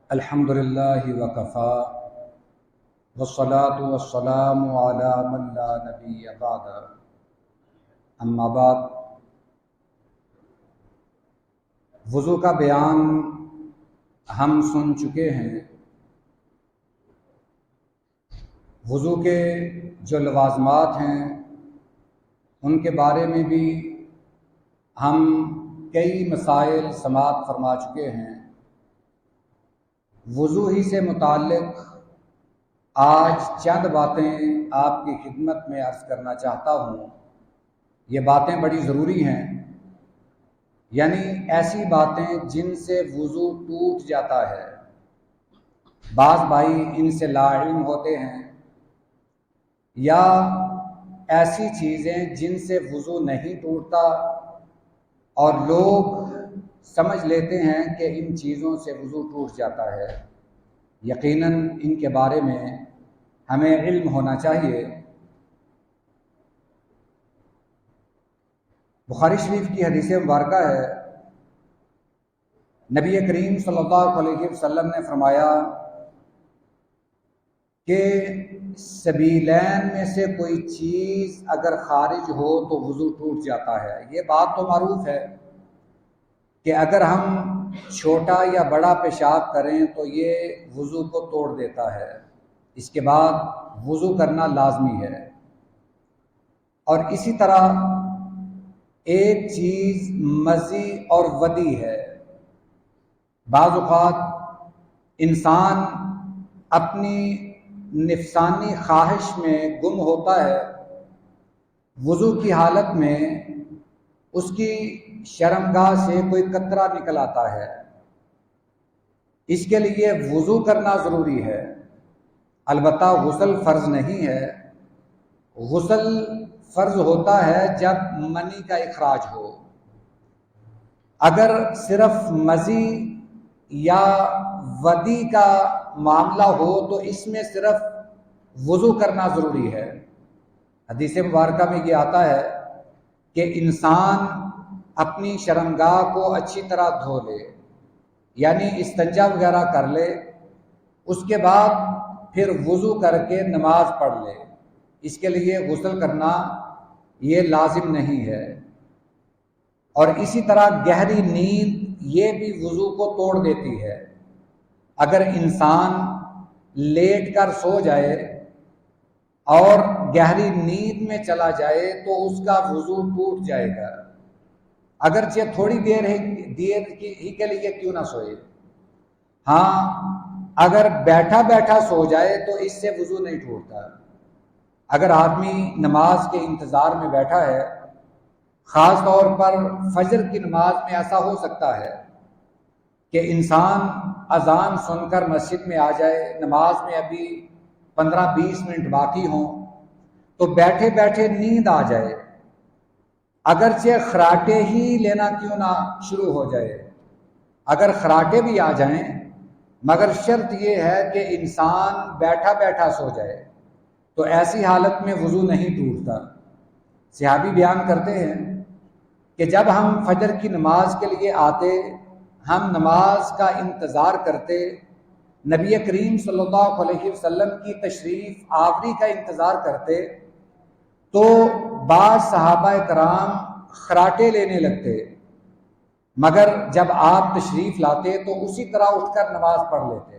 الحمدللہ وکفا والصلاة والسلام علی من لا نبی بعد اما بعد۔ وضو کا بیان ہم سن چکے ہیں۔ وضو کے جو لوازمات ہیں ان کے بارے میں بھی ہم کئی مسائل سماعت فرما چکے ہیں۔ وضو ہی سے متعلق آج چند باتیں آپ کی خدمت میں عرض کرنا چاہتا ہوں۔ یہ باتیں بڑی ضروری ہیں، یعنی ایسی باتیں جن سے وضو ٹوٹ جاتا ہے۔ بعض بھائی ان سے لاعلم ہوتے ہیں، یا ایسی چیزیں جن سے وضو نہیں ٹوٹتا اور لوگ سمجھ لیتے ہیں کہ ان چیزوں سے وضو ٹوٹ جاتا ہے۔ یقیناً ان کے بارے میں ہمیں علم ہونا چاہیے۔ بخاری شریف کی حدیث مبارکہ ہے، نبی کریم صلی اللہ علیہ وسلم نے فرمایا کہ سبیلین میں سے کوئی چیز اگر خارج ہو تو وضو ٹوٹ جاتا ہے۔ یہ بات تو معروف ہے کہ اگر ہم چھوٹا یا بڑا پیشاب کریں تو یہ وضو کو توڑ دیتا ہے، اس کے بعد وضو کرنا لازمی ہے۔ اور اسی طرح ایک چیز مزی اور ودی ہے۔ بعض اوقات انسان اپنی نفسانی خواہش میں گم ہوتا ہے، وضو کی حالت میں اس کی شرمگاہ سے کوئی قطرہ نکل آتا ہے، اس کے لیے وضو کرنا ضروری ہے۔ البتہ غسل فرض نہیں ہے۔ غسل فرض ہوتا ہے جب منی کا اخراج ہو۔ اگر صرف مزی یا ودی کا معاملہ ہو تو اس میں صرف وضو کرنا ضروری ہے۔ حدیث مبارکہ میں یہ آتا ہے کہ انسان اپنی شرمگاہ کو اچھی طرح دھو لے، یعنی استنجا وغیرہ کر لے، اس کے بعد پھر وضو کر کے نماز پڑھ لے۔ اس کے لیے غسل کرنا یہ لازم نہیں ہے۔ اور اسی طرح گہری نیند یہ بھی وضو کو توڑ دیتی ہے۔ اگر انسان لیٹ کر سو جائے اور گہری نیند میں چلا جائے تو اس کا وضو ٹوٹ جائے گا، اگرچہ تھوڑی دیر ہی کے لیے کیوں نہ سوئے۔ ہاں، اگر بیٹھا بیٹھا سو جائے تو اس سے وضو نہیں ٹوٹتا۔ اگر آدمی نماز کے انتظار میں بیٹھا ہے، خاص طور پر فجر کی نماز میں ایسا ہو سکتا ہے کہ انسان اذان سن کر مسجد میں آ جائے، نماز میں ابھی 15-20 منٹ باقی ہوں تو بیٹھے بیٹھے نیند آ جائے، اگرچہ خراٹے ہی لینا کیوں نہ شروع ہو جائے۔ اگر خراٹے بھی آ جائیں مگر شرط یہ ہے کہ انسان بیٹھا بیٹھا سو جائے، تو ایسی حالت میں وضو نہیں ٹوٹتا۔ صحابی بیان کرتے ہیں کہ جب ہم فجر کی نماز کے لیے آتے، ہم نماز کا انتظار کرتے، نبی کریم صلی اللہ علیہ وسلم کی تشریف آوری کا انتظار کرتے، تو بعض صحابہ کرام خراٹے لینے لگتے، مگر جب آپ تشریف لاتے تو اسی طرح اٹھ کر نماز پڑھ لیتے۔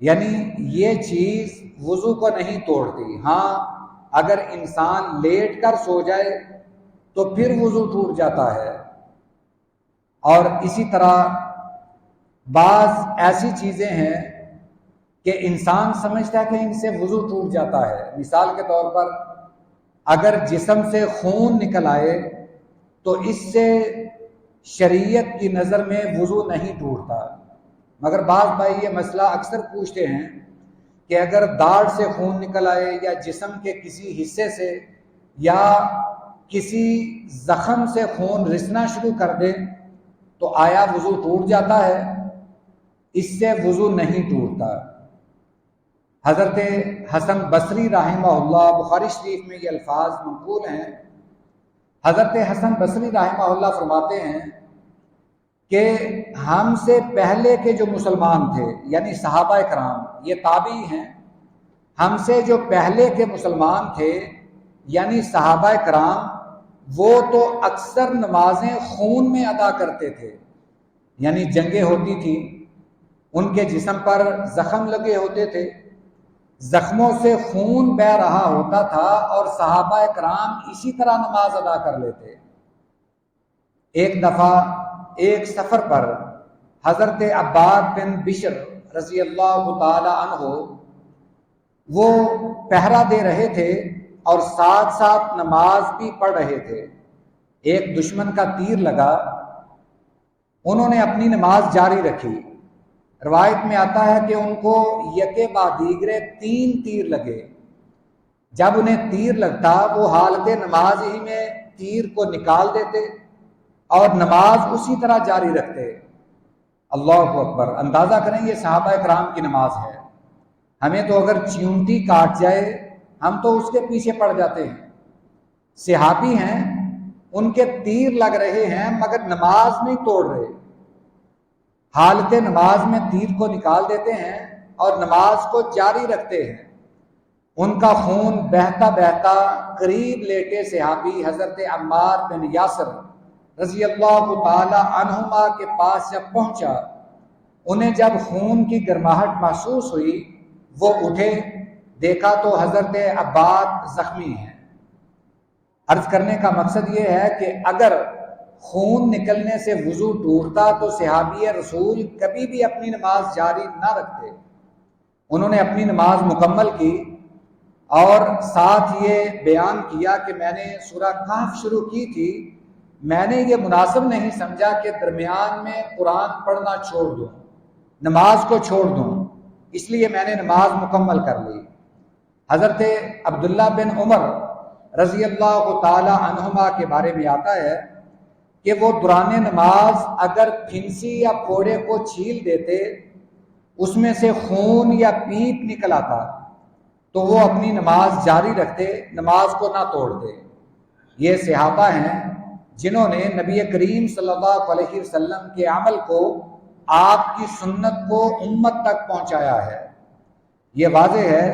یعنی یہ چیز وضو کو نہیں توڑتی۔ ہاں، اگر انسان لیٹ کر سو جائے تو پھر وضو ٹوٹ جاتا ہے۔ اور اسی طرح بعض ایسی چیزیں ہیں کہ انسان سمجھتا ہے کہ ان سے وضو ٹوٹ جاتا ہے۔ مثال کے طور پر اگر جسم سے خون نکل آئے تو اس سے شریعت کی نظر میں وضو نہیں ٹوٹتا، مگر بعض بھائی یہ مسئلہ اکثر پوچھتے ہیں کہ اگر داڑھ سے خون نکل آئے یا جسم کے کسی حصے سے یا کسی زخم سے خون رسنا شروع کر دے تو آیا وضو ٹوٹ جاتا ہے؟ اس سے وضو نہیں ٹوٹتا۔ حضرت حسن بصری رحمہ اللہ، بخاری شریف میں یہ الفاظ منقول ہیں، حضرت حسن بصری رحمہ اللہ فرماتے ہیں کہ ہم سے پہلے کے جو مسلمان تھے یعنی صحابہ کرام، یہ تابعی ہیں، ہم سے جو پہلے کے مسلمان تھے یعنی صحابہ کرام، وہ تو اکثر نمازیں خون میں ادا کرتے تھے، یعنی جنگیں ہوتی تھیں، ان کے جسم پر زخم لگے ہوتے تھے، زخموں سے خون بہہ رہا ہوتا تھا اور صحابہ کرام اسی طرح نماز ادا کر لیتے۔ ایک دفعہ ایک سفر پر حضرت عباد بن بشر رضی اللہ تعالی عنہ وہ پہرا دے رہے تھے اور ساتھ ساتھ نماز بھی پڑھ رہے تھے۔ ایک دشمن کا تیر لگا، انہوں نے اپنی نماز جاری رکھی۔ روایت میں آتا ہے کہ ان کو یکے بعد دیگرے 3 تیر لگے۔ جب انہیں تیر لگتا وہ حالت نماز ہی میں تیر کو نکال دیتے اور نماز اسی طرح جاری رکھتے۔ اللہ اکبر! اندازہ کریں یہ صحابہ کرام کی نماز ہے۔ ہمیں تو اگر چیونٹی کاٹ جائے ہم تو اس کے پیچھے پڑ جاتے ہیں۔ صحابی ہیں، ان کے تیر لگ رہے ہیں مگر نماز نہیں توڑ رہے، حالت نماز میں تیر کو نکال دیتے ہیں اور نماز کو جاری رکھتے ہیں۔ ان کا خون بہتا بہتا قریب لیٹے صحابی حضرت عمار بن یاسر رضی اللہ تعالی عنہما کے پاس جب پہنچا، انہیں جب خون کی گرماہٹ محسوس ہوئی، وہ اٹھے، دیکھا تو حضرت عباد زخمی ہیں۔ عرض کرنے کا مقصد یہ ہے کہ اگر خون نکلنے سے وضو ٹوٹتا تو صحابی رسول کبھی بھی اپنی نماز جاری نہ رکھتے۔ انہوں نے اپنی نماز مکمل کی اور ساتھ یہ بیان کیا کہ میں نے سورہ کہف شروع کی تھی، میں نے یہ مناسب نہیں سمجھا کہ درمیان میں قرآن پڑھنا چھوڑ دوں، نماز کو چھوڑ دوں، اس لیے میں نے نماز مکمل کر لی۔ حضرت عبداللہ بن عمر رضی اللہ تعالی عنہما کے بارے میں آتا ہے کہ وہ دوران نماز اگر پھنسی یا پھوڑے کو چھیل دیتے، اس میں سے خون یا پیپ نکل آتا تو وہ اپنی نماز جاری رکھتے، نماز کو نہ توڑتے۔ یہ صحابہ ہیں جنہوں نے نبی کریم صلی اللہ علیہ وسلم کے عمل کو، آپ کی سنت کو امت تک پہنچایا ہے۔ یہ واضح ہے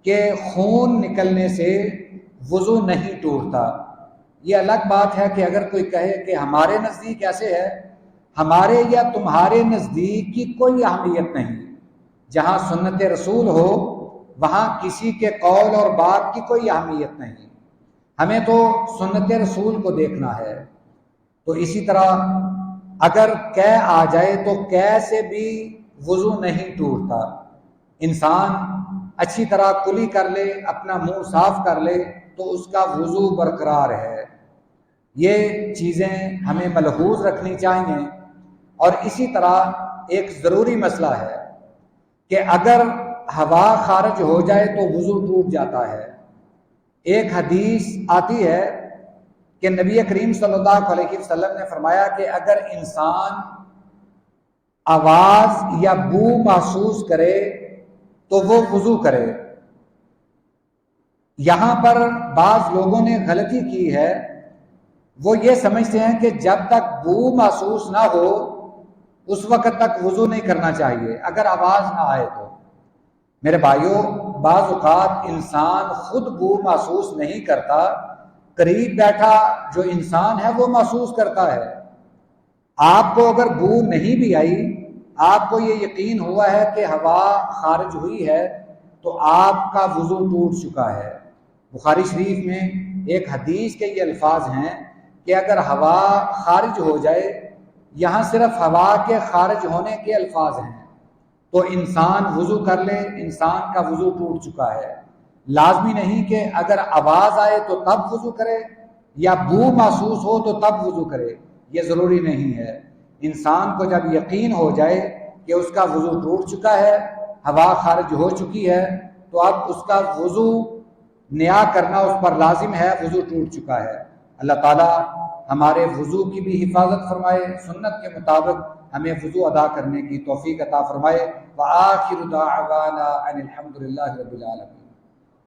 کہ خون نکلنے سے وضو نہیں ٹوٹتا۔ یہ الگ بات ہے کہ اگر کوئی کہے کہ ہمارے نزدیک ایسے ہے، ہمارے یا تمہارے نزدیک کی کوئی اہمیت نہیں۔ جہاں سنت رسول ہو وہاں کسی کے قول اور بات کی کوئی اہمیت نہیں، ہمیں تو سنت رسول کو دیکھنا ہے۔ تو اسی طرح اگر قے آ جائے تو قے سے بھی وضو نہیں ٹوٹتا۔ انسان اچھی طرح کلی کر لے، اپنا منہ صاف کر لے تو اس کا وضو برقرار ہے۔ یہ چیزیں ہمیں ملحوظ رکھنی چاہیے۔ اور اسی طرح ایک ضروری مسئلہ ہے کہ اگر ہوا خارج ہو جائے تو وضو ٹوٹ جاتا ہے۔ ایک حدیث آتی ہے کہ نبی کریم صلی اللہ علیہ وسلم نے فرمایا کہ اگر انسان آواز یا بو محسوس کرے تو وہ وضو کرے۔ یہاں پر بعض لوگوں نے غلطی کی ہے، وہ یہ سمجھتے ہیں کہ جب تک بو محسوس نہ ہو اس وقت تک وضو نہیں کرنا چاہیے اگر آواز نہ آئے تو۔ میرے بھائیوں، بعض اوقات انسان خود بو محسوس نہیں کرتا، قریب بیٹھا جو انسان ہے وہ محسوس کرتا ہے۔ آپ کو اگر بو نہیں بھی آئی، آپ کو یہ یقین ہوا ہے کہ ہوا خارج ہوئی ہے تو آپ کا وضو ٹوٹ چکا ہے۔ بخاری شریف میں ایک حدیث کے یہ الفاظ ہیں کہ اگر ہوا خارج ہو جائے، یہاں صرف ہوا کے خارج ہونے کے الفاظ ہیں، تو انسان وضو کر لے، انسان کا وضو ٹوٹ چکا ہے۔ لازمی نہیں کہ اگر آواز آئے تو تب وضو کرے یا بو محسوس ہو تو تب وضو کرے، یہ ضروری نہیں ہے۔ انسان کو جب یقین ہو جائے کہ اس کا وضو ٹوٹ چکا ہے، ہوا خارج ہو چکی ہے، تو اب اس کا وضو نیا کرنا اس پر لازم ہے، وضو ٹوٹ چکا ہے۔ اللہ تعالیٰ ہمارے وضو کی بھی حفاظت فرمائے، سنت کے مطابق ہمیں وضو ادا کرنے کی توفیق عطا فرمائے۔ وآخر دعوانا ان الحمد للہ رب العالمین۔